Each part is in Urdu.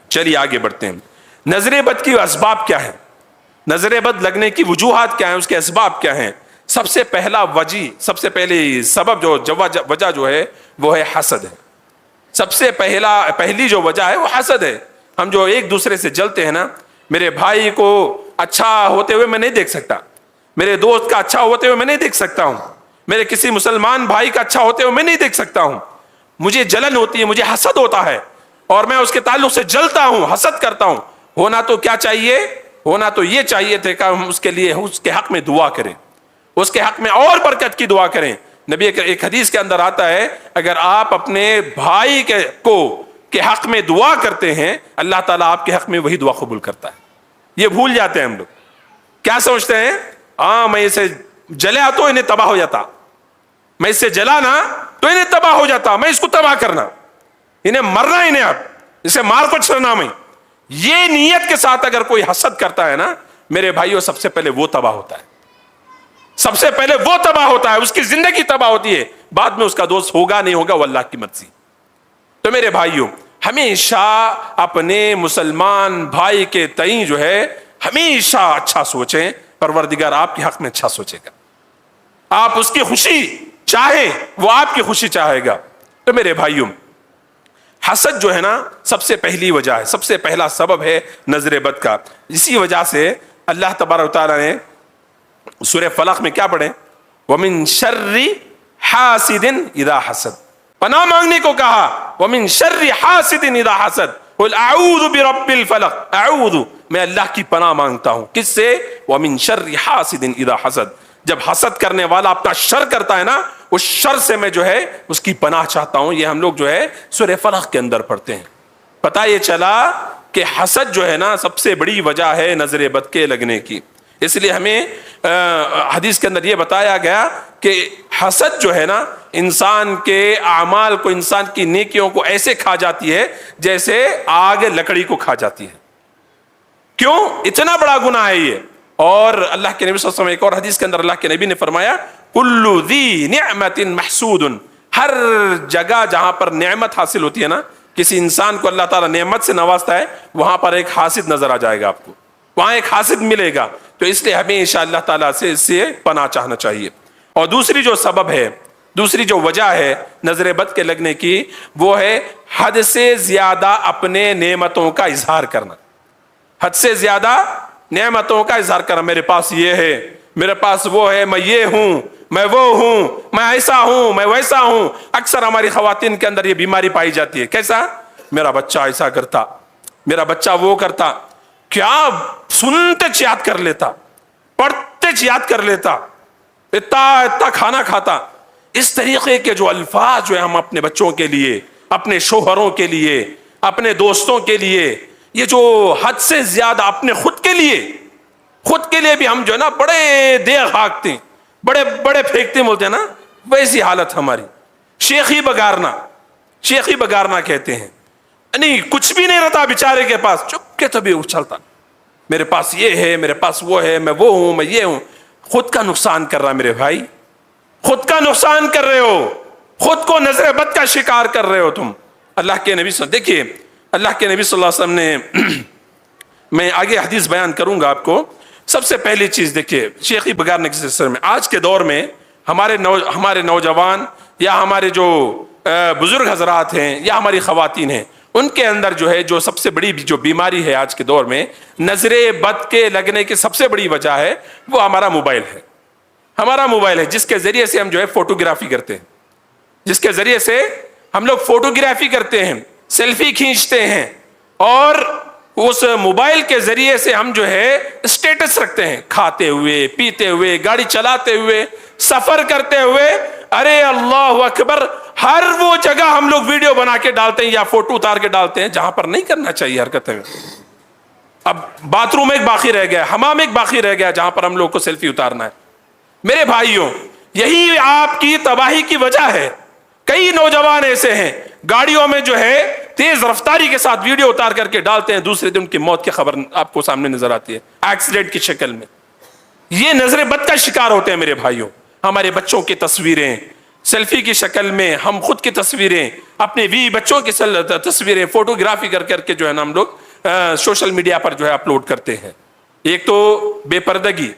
چلیے آگے بڑھتے ہیں. نظر بد کی اسباب کیا ہیں؟ نظر بد لگنے کی وجوہات کیا ہیں؟ اس کے اسباب کیا ہیں؟ سب سے پہلی سبب وجہ جو ہے وہ ہے حسد ہے. سب سے پہلی جو وجہ ہے وہ حسد ہے. ہم جو ایک دوسرے سے جلتے ہیں نا، میرے بھائی کو اچھا ہوتے ہوئے میں نہیں دیکھ سکتا، میرے دوست کا اچھا ہوتے ہوئے میں نہیں دیکھ سکتا ہوں، میرے کسی مسلمان بھائی کا اچھا ہوتے ہوئے میں نہیں دیکھ سکتا ہوں. مجھے جلن ہوتی ہے، مجھے حسد ہوتا ہے، اور میں اس کے تعلق سے جلتا ہوں، حسد کرتا ہوں. ہونا تو کیا چاہیے؟ ہونا تو یہ چاہیے تھے کہ ہم اس کے حق میں دعا کریں، اس کے حق میں اور برکت کی دعا کریں. نبی ایک حدیث کے اندر آتا ہے، اگر آپ اپنے بھائی کے حق میں دعا کرتے ہیں، اللہ تعالیٰ آپ کے حق میں وہی دعا قبول کرتا ہے. یہ بھول جاتے ہیں ہم لوگ. کیا سمجھتے ہیں؟ میں اسے جلا تو انہیں تباہ ہو جاتا، میں اس سے جلا نا تو انہیں تباہ ہو جاتا، میں اس کو تباہ کرنا، انہیں مرنا، انہیں اب اسے مار کو چھڑنا. میں یہ نیت کے ساتھ اگر کوئی حسد کرتا ہے نا میرے بھائیوں، سب سے پہلے وہ تباہ ہوتا ہے، سب سے پہلے وہ تباہ ہوتا ہے، اس کی زندگی تباہ ہوتی ہے. بعد میں اس کا دوست ہوگا نہیں ہوگا وہ اللہ کی مرضی. تو میرے بھائیوں، ہمیشہ اپنے مسلمان بھائی کے تئیں جو ہے ہمیشہ اچھا سوچیں. پروردگار آپ کے حق میں اچھا سوچے گا، آپ اس کی خوشی چاہیں وہ آپ کی خوشی چاہے گا. تو میرے بھائیوں، حسد جو ہے نا سب سے پہلی وجہ ہے، سب سے پہلا سبب ہے نظر بد کا. اسی وجہ سے اللہ تبارک و تعالیٰ نے سورہ فلق میں کیا پڑھیں؟ وَمِن شَرِّ حَاسِدٍ اِذَا حَسَد، پناہ مانگنے کو کہا. وَمِن شَرِّ حَاسِدٍ اِذَا حَسَد قُلْ اَعُوذُ بِرَبِّ الْفَلَقِ، اعوذ، میں اللہ کی پناہ مانگتا ہوں. کس سے؟ وَمِن شَرِّ حَاسِدٍ اِذَا حَسَد. جب حسد کرنے والا اپنا شر کرتا ہے نا، اس شر سے میں جو ہے اس کی پناہ چاہتا ہوں. یہ ہم لوگ جو ہے سورہ فلق کے اندر پڑھتے ہیں. پتہ یہ چلا کہ حسد جو ہے نا سب سے بڑی وجہ ہے نظر بد کے لگنے کی. اس لیے ہمیں حدیث کے اندر یہ بتایا گیا کہ حسد جو ہے نا انسان کے اعمال کو، انسان کی نیکیوں کو ایسے کھا جاتی ہے جیسے آگ لکڑی کو کھا جاتی ہے. کیوں؟ اتنا بڑا گناہ ہے یہ. اور اللہ کے نبی صلی اللہ علیہ وسلم ایک اور حدیث کے اندر اللہ کے نبی نے فرمایا کل ذی نعمت محسود، ہر جگہ جہاں پر نعمت حاصل ہوتی ہے نا، کسی انسان کو اللہ تعالیٰ نعمت سے نوازتا ہے، وہاں پر ایک حاسد نظر آ جائے گا آپ کو، وہاں ایک حاسد ملے گا. تو اس لیے ہمیشہ اللہ تعالیٰ سے اس سے پناہ چاہنا چاہیے. اور دوسری جو سبب ہے، دوسری جو وجہ ہے نظر بد کے لگنے کی، وہ ہے حد سے زیادہ اپنے نعمتوں کا اظہار کرنا. حد سے زیادہ نعمتوں کا اظہار کرنا. میرے پاس یہ ہے، میرے پاس وہ ہے، میں یہ ہوں، میں وہ ہوں، میں ایسا ہوں، میں ویسا ہوں. اکثر ہماری خواتین کے اندر یہ بیماری پائی جاتی ہے. کیسا؟ میرا بچہ ایسا کرتا، میرا بچہ وہ کرتا. کیا سنتے یاد کر لیتا، پڑھتے یاد کر لیتا، اتنا کھانا کھاتا. اس طریقے کے جو الفاظ جو ہے ہم اپنے بچوں کے لیے، اپنے شوہروں کے لیے، اپنے دوستوں کے لیے، یہ جو حد سے زیادہ اپنے خود کے لیے بھی ہم جو ہے نا بڑے دیگ ہاکتے ہیں، بڑے بڑے پھینکتے بولتے ہیں نا، ویسی حالت ہماری. شیخی بگارنا کہتے ہیں. نہیں کچھ بھی نہیں رہتا بیچارے کے پاس، چپ کے تو بھی اچھلتا، میرے پاس یہ ہے، میرے پاس وہ ہے، میں وہ ہوں، میں یہ ہوں. خود کا نقصان کر رہا میرے بھائی، خود کا نقصان کر رہے ہو، خود کو نظر بد کا شکار کر رہے ہو تم. اللہ کے نبی دیکھیے، اللہ کے نبی صلی اللہ علیہ وسلم نے، میں آگے حدیث بیان کروں گا آپ کو. سب سے پہلی چیز دیکھیے شیخی بگارنے کے سلسلے میں آج کے دور میں ہمارے نوجوان یا ہمارے جو بزرگ حضرات ہیں یا ہماری خواتین ہیں، ان کے اندر جو ہے جو سب سے بڑی جو بیماری ہے آج کے دور میں نظر بد کے لگنے کی سب سے بڑی وجہ ہے وہ ہمارا موبائل ہے. ہمارا موبائل ہے جس کے ذریعے سے ہم جو ہے فوٹوگرافی کرتے ہیں، جس کے ذریعے سے ہم لوگ فوٹوگرافی کرتے ہیں، سیلفی کھینچتے ہیں، اور اس موبائل کے ذریعے سے ہم جو ہے اسٹیٹس رکھتے ہیں، کھاتے ہوئے، پیتے ہوئے، گاڑی چلاتے ہوئے، سفر کرتے ہوئے. ارے اللہ اکبر، ہر وہ جگہ ہم لوگ ویڈیو بنا کے ڈالتے ہیں یا فوٹو اتار کے ڈالتے ہیں جہاں پر نہیں کرنا چاہیے حرکتیں. اب باتھ روم ایک باقی رہ گیا، حمام ایک باقی رہ گیا جہاں پر ہم لوگ کو سیلفی اتارنا ہے. میرے بھائیوں، یہی آپ کی تباہی کی وجہ ہے. کئی نوجوان ایسے ہیں گاڑیوں میں جو ہے تیز رفتاری کے ساتھ ویڈیو اتار کر کے ڈالتے ہیں، دوسرے دن ان کی موت کی خبر آپ کو سامنے نظر آتی ہے ایکسیڈنٹ کی شکل میں. یہ نظر بد کا شکار ہوتے ہیں میرے بھائیوں. ہمارے بچوں کی تصویریں سیلفی کی شکل میں ہم خود کی تصویریں، اپنے بچوں کی تصویریں فوٹوگرافی کر کے جو ہے نا ہم لوگ سوشل میڈیا پر جو ہے اپلوڈ کرتے ہیں. ایک تو بے پردگی،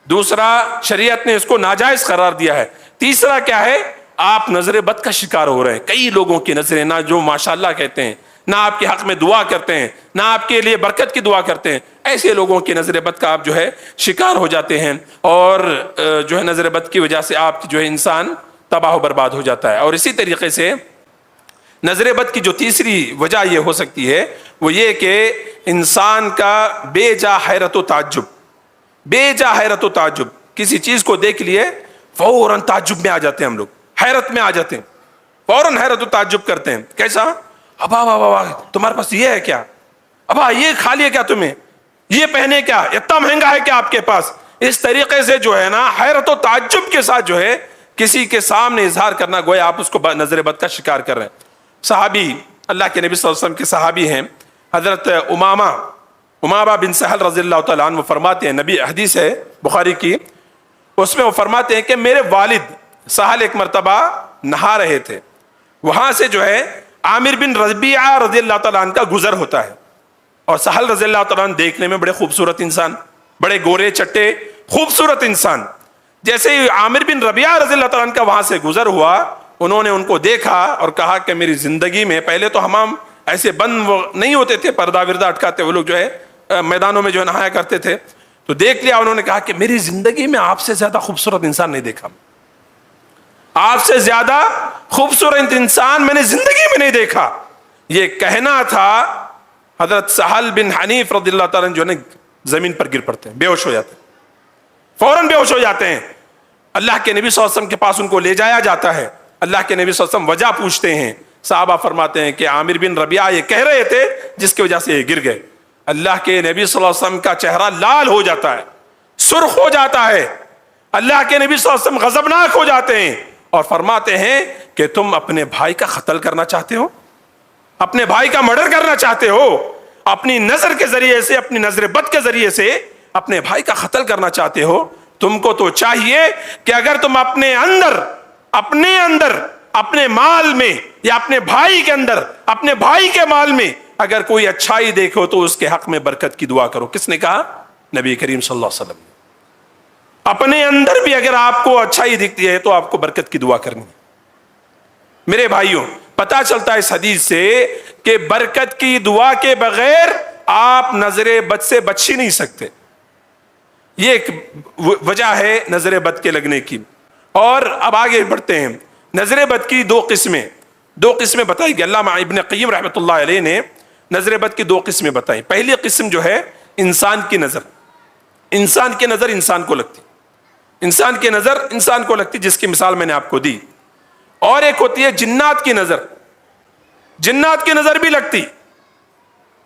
دوسرا شریعت نے اس کو ناجائز قرار دیا ہے، تیسرا کیا ہے، آپ نظر بد کا شکار ہو رہے ہیں. کئی لوگوں کی نظریں نہ جو ماشاءاللہ کہتے ہیں، نہ آپ کے حق میں دعا کرتے ہیں، نہ آپ کے لیے برکت کی دعا کرتے ہیں، ایسے لوگوں کی نظر بد کا آپ جو ہے شکار ہو جاتے ہیں، اور جو ہے نظر بد کی وجہ سے آپ جو ہے انسان تباہ و برباد ہو جاتا ہے. اور اسی طریقے سے نظر بد کی جو تیسری وجہ یہ ہو سکتی ہے وہ یہ کہ انسان کا بے جا حیرت و تعجب، بے جا حیرت و تعجب، کسی چیز کو دیکھ لیے فوراً تعجب میں آ جاتے ہیں ہم لوگ، حیرت میں آ جاتے ہیں، فوراً حیرت و تعجب کرتے ہیں. کیسا؟ ابا ابا تمہارے پاس یہ ہے کیا؟ ابا یہ کھا لیا کیا تمہیں؟ یہ پہنے کیا؟ اتنا مہنگا ہے کیا آپ کے پاس؟ اس طریقے سے جو ہے نا حیرت و تعجب کے ساتھ جو ہے کسی کے سامنے اظہار کرنا، گویا آپ اس کو نظر بد کا شکار کر رہے ہیں. صحابی، اللہ کے نبی صلی اللہ علیہ وسلم کے صحابی ہیں حضرت امامہ بن سہل رضی اللہ تعالیٰ عنہ، وہ فرماتے ہیں، نبی حدیث ہے بخاری کی، اس میں وہ فرماتے ہیں کہ میرے والد سہل ایک مرتبہ نہا رہے تھے، وہاں سے جو ہے عامر بن ربیعہ رضی اللہ تعالیٰ عنہ کا گزر ہوتا ہے، اور سہل رضی اللہ تعالیٰ عنہ دیکھنے میں بڑے خوبصورت انسان، بڑے گورے چٹے خوبصورت انسان. جیسے ہی عامر بن ربیعہ رضی اللہ تعالیٰ عنہ کا وہاں سے گزر ہوا، انہوں نے ان کو دیکھا اور کہا کہ میری زندگی میں، پہلے تو حمام ایسے بند نہیں ہوتے تھے، پردہ وردہ اٹکاتے وہ لوگ جو ہے میدانوں میں جو ہے نہایا کرتے تھے، تو دیکھ لیا انہوں نے، کہا کہ میری زندگی میں آپ سے زیادہ خوبصورت انسان نہیں دیکھا، آپ سے زیادہ خوبصورت انسان میں نے زندگی میں نہیں دیکھا. یہ کہنا تھا، حضرت سہل بن حنیف رضی اللہ تعالیٰ جو ہے زمین پر گر پڑتے ہیں، بے ہوش ہو جاتے ہیں، فوراً بے ہوش ہو جاتے ہیں. اللہ کے نبی صلی اللہ علیہ وسلم کے پاس ان کو لے جایا جاتا ہے، اللہ کے نبی صلی اللہ علیہ وسلم وجہ پوچھتے ہیں، صحابہ فرماتے ہیں کہ عامر بن ربیعہ یہ کہہ رہے تھے جس کی وجہ سے یہ گر گئے. اللہ کے نبی صلی اللہ علیہ وسلم کا چہرہ لال ہو جاتا ہے، سرخ ہو جاتا ہے، اللہ کے نبی صلی اللہ علیہ وسلم غضبناک ہو جاتے ہیں اور فرماتے ہیں کہ تم اپنے بھائی کا قتل کرنا چاہتے ہو، اپنے بھائی کا مرڈر کرنا چاہتے ہو، اپنی نظر کے ذریعے سے، اپنی نظر بد کے ذریعے سے اپنے بھائی کا قتل کرنا چاہتے ہو. تم کو تو چاہیے کہ اگر تم اپنے اندر اپنے مال میں یا اپنے بھائی کے اندر، اپنے بھائی کے مال میں اگر کوئی اچھائی دیکھو تو اس کے حق میں برکت کی دعا کرو. کس نے کہا؟ نبی کریم صلی اللہ علیہ وسلم. اپنے اندر بھی اگر آپ کو اچھائی دکھتی ہے تو آپ کو برکت کی دعا کرنی. میرے بھائیوں، پتہ چلتا ہے اس حدیث سے کہ برکت کی دعا کے بغیر آپ نظر بد سے بچ ہی نہیں سکتے. یہ ایک وجہ ہے نظر بد کے لگنے کی. اور اب آگے بڑھتے ہیں. نظر بد کی دو قسمیں بتائی گئی. علامہ ابن قیم رحمۃ اللہ علیہ نے نظر بد کی دو قسمیں بتائیں. پہلی قسم جو ہے انسان کی نظر انسان کو لگتی، انسان کو لگتی، جس کی مثال میں نے آپ کو دی. اور ایک ہوتی ہے جنات کی نظر بھی لگتی.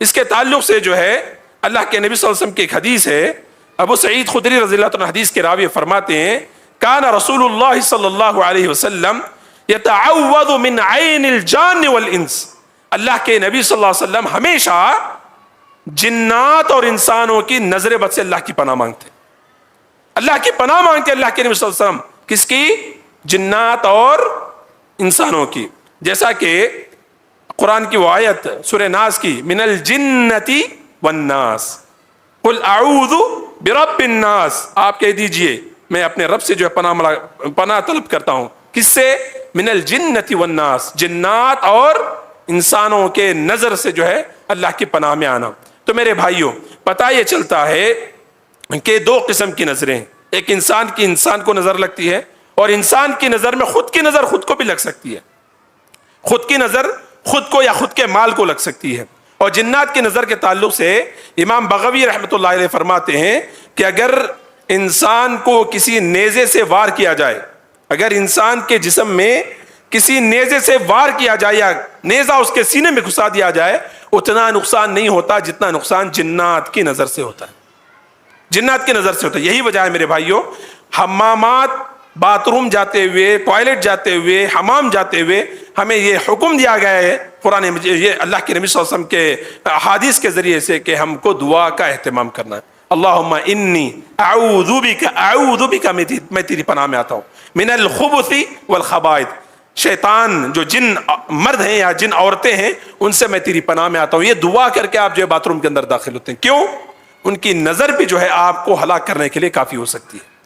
اس کے تعلق سے جو ہے اللہ کے نبی صلی اللہ علیہ وسلم کی ایک حدیث ہے، ابو سعید خدری رضی اللہ عنہ حدیث کے راوی فرماتے ہیں، کان رسول اللہ صلی اللہ علیہ وسلم یتعوذ من عین الجان والانس. اللہ کے نبی صلی اللہ علیہ وسلم ہمیشہ جنات اور انسانوں کی نظر بد سے اللہ کی پناہ مانگتے، اللہ کی پناہ مانگتے. اللہ کے نبی صلی اللہ علیہ وسلم کس کی؟ جنات اور انسانوں کی. جیسا کہ قرآن کی وہ آیت سورہ ناس کی، من الجنۃ والناس قل اعوذ برب الناس، آپ کہہ دیجئے میں اپنے رب سے جو ہے پناہ طلب کرتا ہوں. کس سے؟ من الجنۃ والناس، جنات اور انسانوں کے نظر سے جو ہے اللہ کی پناہ میں آنا. تو میرے بھائیوں، پتہ یہ چلتا ہے کہ دو قسم کی نظریں، ایک انسان کو نظر لگتی ہے، اور انسان کی نظر میں خود کی نظر خود کو بھی لگ سکتی ہے، خود کی نظر خود کو یا خود کے مال کو لگ سکتی ہے. اور جنات کی نظر کے تعلق سے امام بغوی رحمۃ اللہ علیہ فرماتے ہیں کہ اگر انسان کو کسی نیزے سے وار کیا جائے، اگر انسان کے جسم میں کسی نیزے سے وار کیا جائے یا نیزہ اس کے سینے میں گھسا دیا جائے، اتنا نقصان نہیں ہوتا جتنا نقصان جنات کی نظر سے ہوتا ہے. جنات کی نظر سے ہوتا ہے. یہی وجہ ہے میرے بھائیوں، حمامات، باتھ روم جاتے ہوئے، ٹوائلٹ جاتے ہوئے، حمام جاتے ہوئے ہمیں یہ حکم دیا گیا ہے قرآن یہ اللہ کے نبی صلی اللہ علیہ وسلم کے احادیث کے ذریعے سے کہ ہم کو دعا کا اہتمام کرنا ہے. اللہم انی اعوذ بک میں تیری پناہ میں آتا ہوں من الخبث والخبائث، شیطان جو جن مرد ہیں یا جن عورتیں ہیں ان سے میں تیری پناہ میں آتا ہوں. یہ دعا کر کے آپ جو ہے باتھ روم کے اندر داخل ہوتے ہیں. کیوں؟ ان کی نظر بھی جو ہے آپ کو ہلاک کرنے کے لیے کافی ہو سکتی ہے.